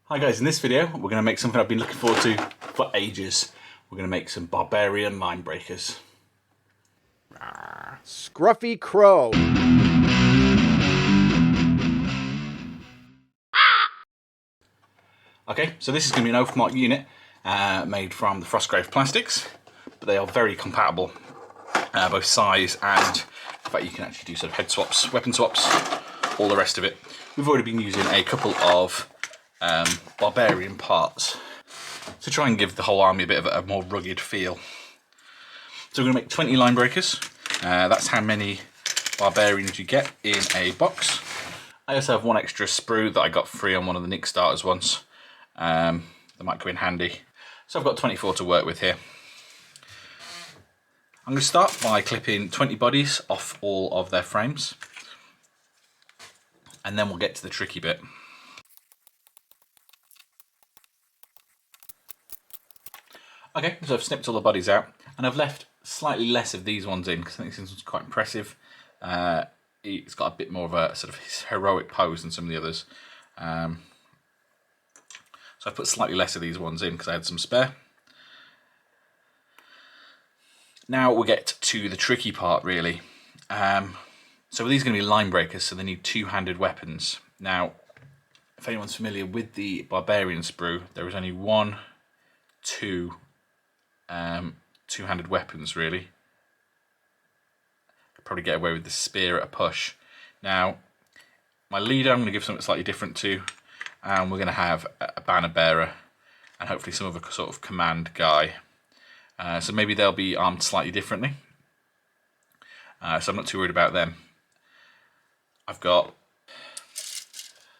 Hi guys, in this video we're going to make something I've been looking forward to for ages. We're going to make some Barbarian Linebreakers. Scruffy Crow. Okay, so this is going to be an Oathmark unit made from the Frostgrave plastics, but they are very compatible, both size and in fact you can actually do sort of head swaps, weapon swaps, all the rest of it. We've already been using a couple of Barbarian parts to try and give the whole army a bit of a more rugged feel. So we're going to make 20 Linebreakers. That's how many Barbarians you get in a box. I also have one extra sprue that I got free on one of the Nick starters once. That might come in handy. So I've got 24 to work with here. I'm going to start by clipping 20 bodies off all of their frames. And then we'll get to the tricky bit. Okay, so I've snipped all the bodies out, and I've left slightly less of these ones in because I think this one's quite impressive. It's got a bit more of a sort of heroic pose than some of the others. So I put slightly less of these ones in because I had some spare. Now we'll get to the tricky part really. So these are going to be Linebreakers, so they need two-handed weapons. Now, if anyone's familiar with the Barbarian sprue, there is only two-handed weapons really. Could probably get away with the spear at a push. Now, my leader I'm going to give something slightly different to, and we're going to have a banner bearer and hopefully some other sort of command guy. So maybe they'll be armed slightly differently. So I'm not too worried about them. I've got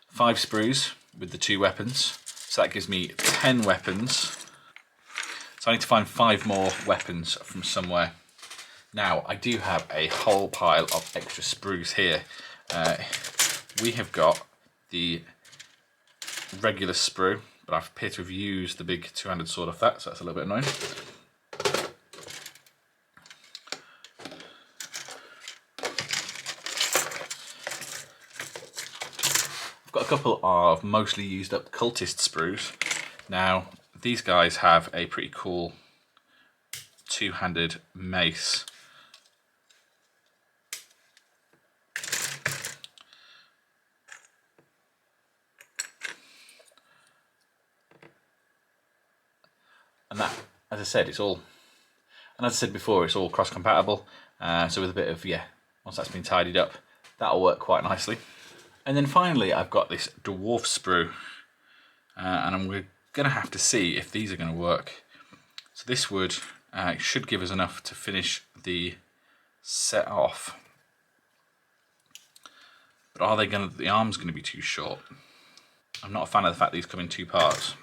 5 sprues with the 2 weapons, so that gives me 10 weapons. So I need to find 5 more weapons from somewhere. Now, I do have a whole pile of extra sprues here. We have got the regular sprue, but I appear to have used the big two-handed sword off that, so that's a little bit annoying. I've got a couple of mostly used up cultist sprues. Now, these guys have a pretty cool two-handed mace. And that, as I said, it's all, and as I said before, it's all cross-compatible. So with a bit of, once that's been tidied up, that'll work quite nicely. And then finally, I've got this Dwarf Sprue, and we're going to have to see if these are going to work. So this would should give us enough to finish the set off. But are they going to? The arm's going to be too short. I'm not a fan of the fact these come in 2 parts.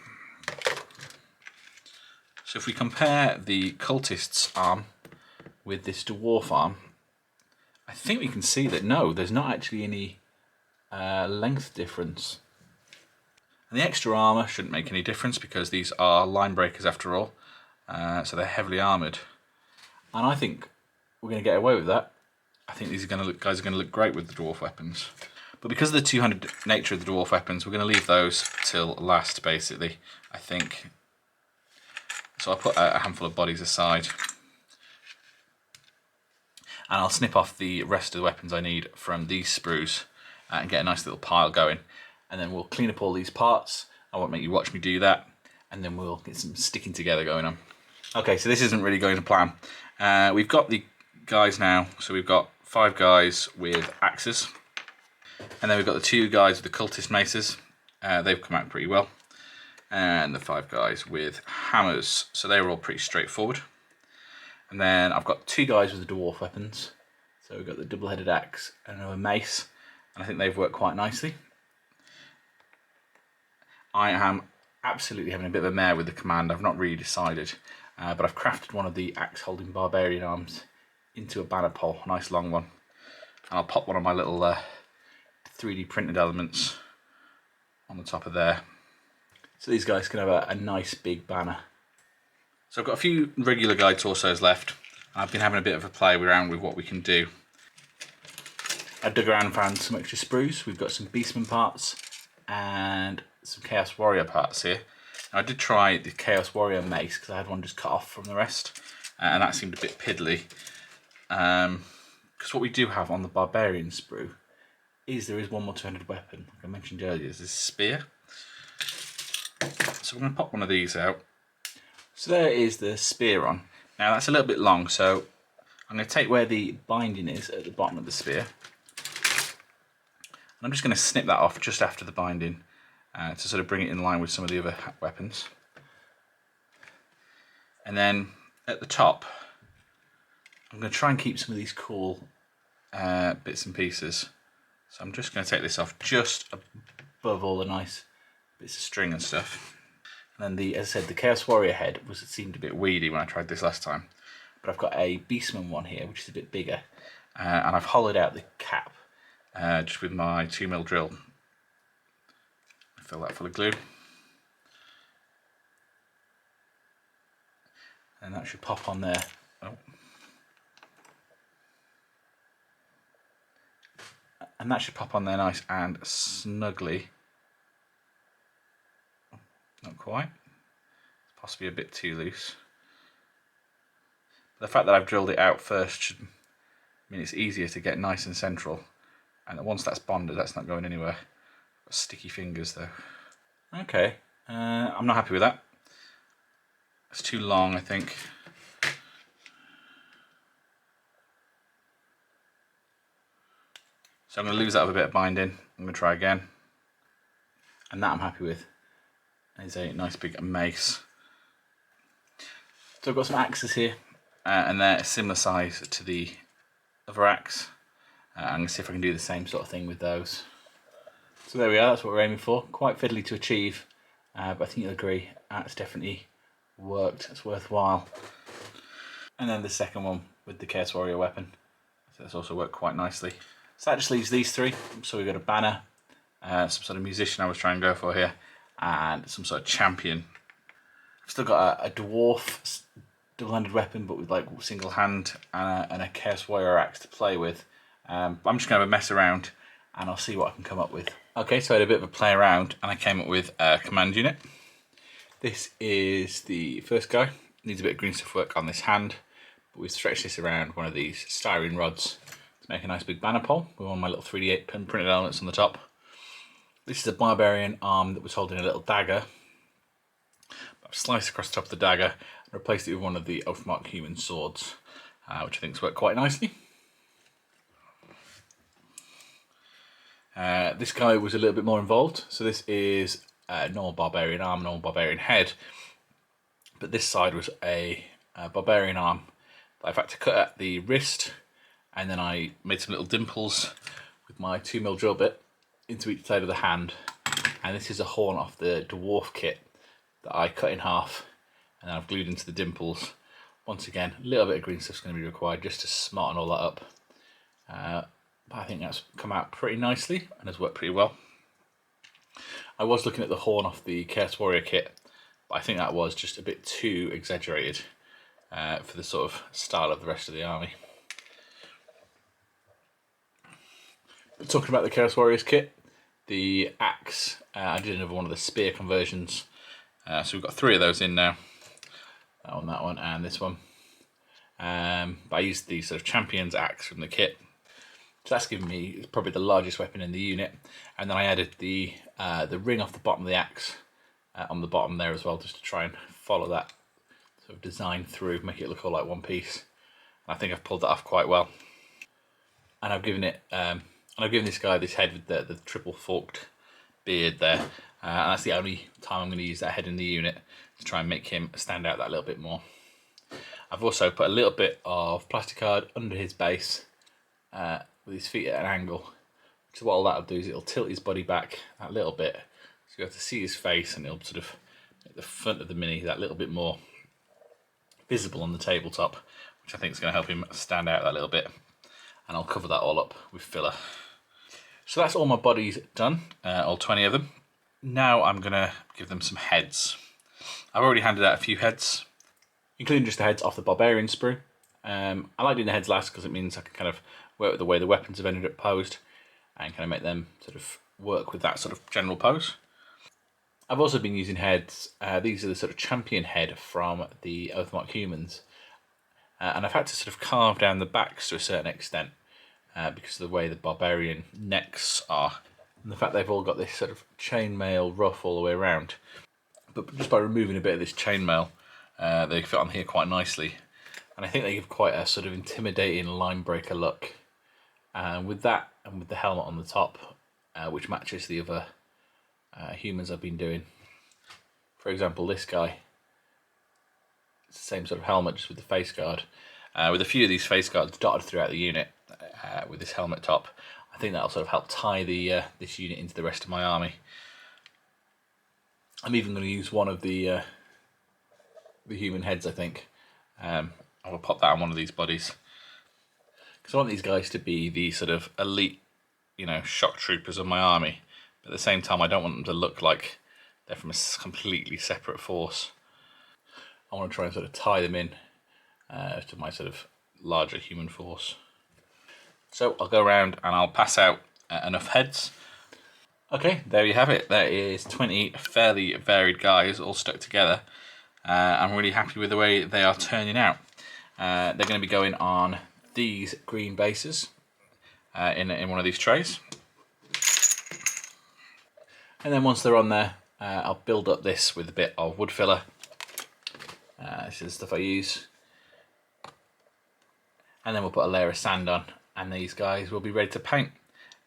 So if we compare the cultist's arm with this dwarf arm, I think we can see that no, there's not actually any length difference. And the extra armour shouldn't make any difference because these are Linebreakers after all, so they're heavily armoured. And I think we're going to get away with that. I think these guys are going to look great with the dwarf weapons. But because of the two-handed nature of the dwarf weapons, we're going to leave those till last basically, I think. So I'll put a handful of bodies aside. And I'll snip off the rest of the weapons I need from these sprues and get a nice little pile going. And then we'll clean up all these parts. I won't make you watch me do that. And then we'll get some sticking together going on. Okay, so this isn't really going to plan. We've got the guys now. So we've got 5 guys with axes. And then we've got the 2 guys with the cultist maces. They've come out pretty well. And the 5 guys with hammers. So they were all pretty straightforward. And then I've got 2 guys with the dwarf weapons. So we've got the double-headed axe and a mace. And I think they've worked quite nicely. I am absolutely having a bit of a mare with the command. I've not really decided. But I've crafted one of the axe-holding Barbarian arms into a banner pole. A nice long one. And I'll pop one of my little 3D printed elements on the top of there. So these guys can have a nice big banner. So I've got a few regular guy torsos left. I've been having a bit of a play around with what we can do. I dug around and found some extra sprues. We've got some beastman parts and some Chaos Warrior parts here. Now, I did try the Chaos Warrior mace because I had one just cut off from the rest, and that seemed a bit piddly. Because what we do have on the Barbarian sprue is there is one more two-handed weapon, like I mentioned earlier, is this spear. So I'm going to pop one of these out. So there is the spear on. Now that's a little bit long, so I'm going to take where the binding is at the bottom of the spear. And I'm just going to snip that off just after the binding to sort of bring it in line with some of the other weapons. And then at the top, I'm going to try and keep some of these cool bits and pieces. So I'm just going to take this off just above all the nice bits of string and stuff. And then the, as I said, the Chaos Warrior head seemed a bit weedy when I tried this last time. But I've got a Beastman one here, which is a bit bigger. And I've hollowed out the cap just with my 2mm drill. Fill that full of glue. And that should pop on there. Oh. And that should pop on there nice and snugly. Not quite. It's possibly a bit too loose. But the fact that I've drilled it out first should mean it's easier to get nice and central. And once that's bonded, that's not going anywhere. Got sticky fingers though. Okay, I'm not happy with that. It's too long, I think. So I'm going to lose that with a bit of binding. I'm going to try again. And that I'm happy with. Is a nice big mace. So I've got some axes here, and they're a similar size to the other axe. I'm going to see if I can do the same sort of thing with those. So there we are, that's what we're aiming for. Quite fiddly to achieve, but I think you'll agree, that's definitely worked, it's worthwhile. And then the second one with the Chaos Warrior weapon. So that's also worked quite nicely. So that just leaves these three. So we've got a banner, some sort of musician I was trying to go for here, and some sort of champion. I've still got a dwarf double-handed weapon, but with like single hand and a Chaos Warrior axe to play with. I'm just going to mess around and I'll see what I can come up with. Okay, so I had a bit of a play around and I came up with a command unit. This is the first guy. Needs a bit of green stuff work on this hand, but we've stretched this around one of these styrene rods to make a nice big banner pole with one of my little 3D printed elements on the top. This is a Barbarian arm that was holding a little dagger. I've sliced across the top of the dagger and replaced it with one of the Oathmark human swords, which I think's worked quite nicely. This guy was a little bit more involved. So this is a normal Barbarian arm, normal Barbarian head. But this side was a Barbarian arm that I've had to cut at the wrist. And then I made some little dimples with my 2mm drill bit into each side of the hand. And this is a horn off the Dwarf kit that I cut in half. And then I've glued into the dimples. Once again, a little bit of green stuff's going to be required just to smarten all that up. But I think that's come out pretty nicely and has worked pretty well. I was looking at the horn off the Chaos Warrior kit, but I think that was just a bit too exaggerated for the sort of style of the rest of the army. But talking about the Chaos Warriors kit, the axe, I did another one of the spear conversions. So we've got 3 of those in now. That one, and this one. But I used the sort of champion's axe from the kit. So that's given me probably the largest weapon in the unit. And then I added the ring off the bottom of the axe on the bottom there as well, just to try and follow that sort of design through, make it look all like one piece. And I think I've pulled that off quite well. And I've given it, this guy this head with the triple forked beard there. And that's the only time I'm going to use that head in the unit, to try and make him stand out that little bit more. I've also put a little bit of plasticard under his base, with his feet at an angle. So what all that'll do is it'll tilt his body back that little bit, so you have to see his face, and it'll sort of make the front of the mini that little bit more visible on the tabletop, which I think is going to help him stand out that little bit. And I'll cover that all up with filler. So that's all my bodies done, all 20 of them. Now I'm going to give them some heads. I've already handed out a few heads, including just the heads off the Barbarian sprue. I like doing the heads last because it means I can kind of work with the way the weapons have ended up posed and kind of make them sort of work with that sort of general pose. I've also been using heads. These are the sort of champion head from the Oathmark humans. And I've had to sort of carve down the backs to a certain extent because of the way the Barbarian necks are. And the fact they've all got this sort of chainmail ruff all the way around. But just by removing a bit of this chainmail, they fit on here quite nicely. And I think they give quite a sort of intimidating Linebreaker look. And with that, and with the helmet on the top, which matches the other humans I've been doing. For example, this guy, it's the same sort of helmet, just with the face guard. With a few of these face guards dotted throughout the unit with this helmet top, I think that'll sort of help tie the this unit into the rest of my army. I'm even going to use one of the human heads, I think. I will pop that on one of these bodies. Because I want these guys to be the sort of elite, you know, shock troopers of my army. But at the same time, I don't want them to look like they're from a completely separate force. I want to try and sort of tie them in to my sort of larger human force. So I'll go around and I'll pass out enough heads. Okay, there you have it. There is 20 fairly varied guys all stuck together. I'm really happy with the way they are turning out. They're going to be going on these green bases in one of these trays. And then once they're on there, I'll build up this with a bit of wood filler. This is the stuff I use. And then we'll put a layer of sand on, and these guys will be ready to paint.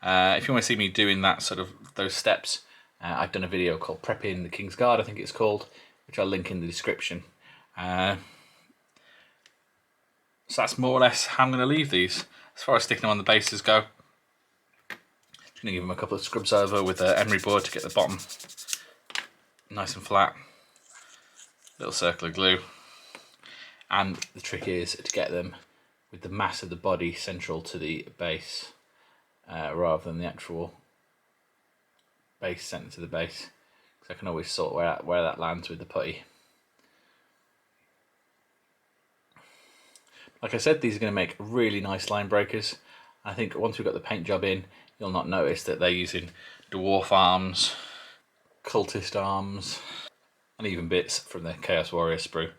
If you want to see me doing that sort of those steps, I've done a video called Prepping the King's Guard, I think it's called, which I'll link in the description. So that's more or less how I'm going to leave these. As far as sticking them on the bases go, just going to give them a couple of scrubs over with an emery board to get the bottom nice and flat. Little circle of glue. And the trick is to get them with the mass of the body central to the base rather than the actual base centre to the base. Because I can always sort where that lands with the putty. Like I said, these are going to make really nice Linebreakers. I think once we've got the paint job in, you'll not notice that they're using dwarf arms, cultist arms, and even bits from the Chaos Warrior sprue.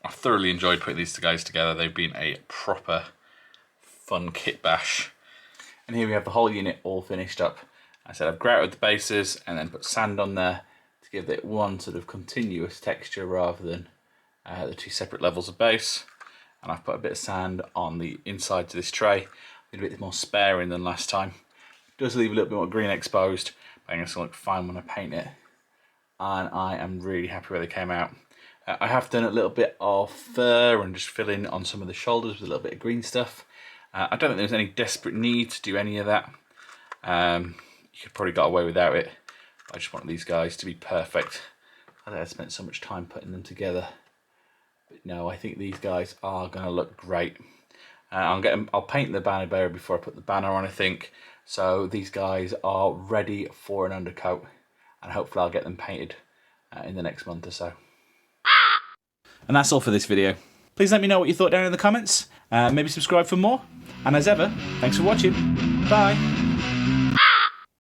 I've thoroughly enjoyed putting these guys together. They've been a proper fun kitbash. And here we have the whole unit all finished up. I said I've grouted the bases and then put sand on there to give it one sort of continuous texture rather than the two separate levels of base. And I've put a bit of sand on the inside to this tray. A bit more sparing than last time. It does leave a little bit more green exposed, but I think it's going to look fine when I paint it. And I am really happy where they came out. I have done a little bit of fur and just fill in on some of the shoulders with a little bit of green stuff. I don't think there's any desperate need to do any of that. You could probably got away without it. I just want these guys to be perfect. I think I spent so much time putting them together. But no, I think these guys are going to look great. I'll paint the banner bearer before I put the banner on, I think. So these guys are ready for an undercoat. And hopefully I'll get them painted in the next month or so. And that's all for this video. Please let me know what you thought down in the comments. Maybe subscribe for more. And as ever, thanks for watching. Bye.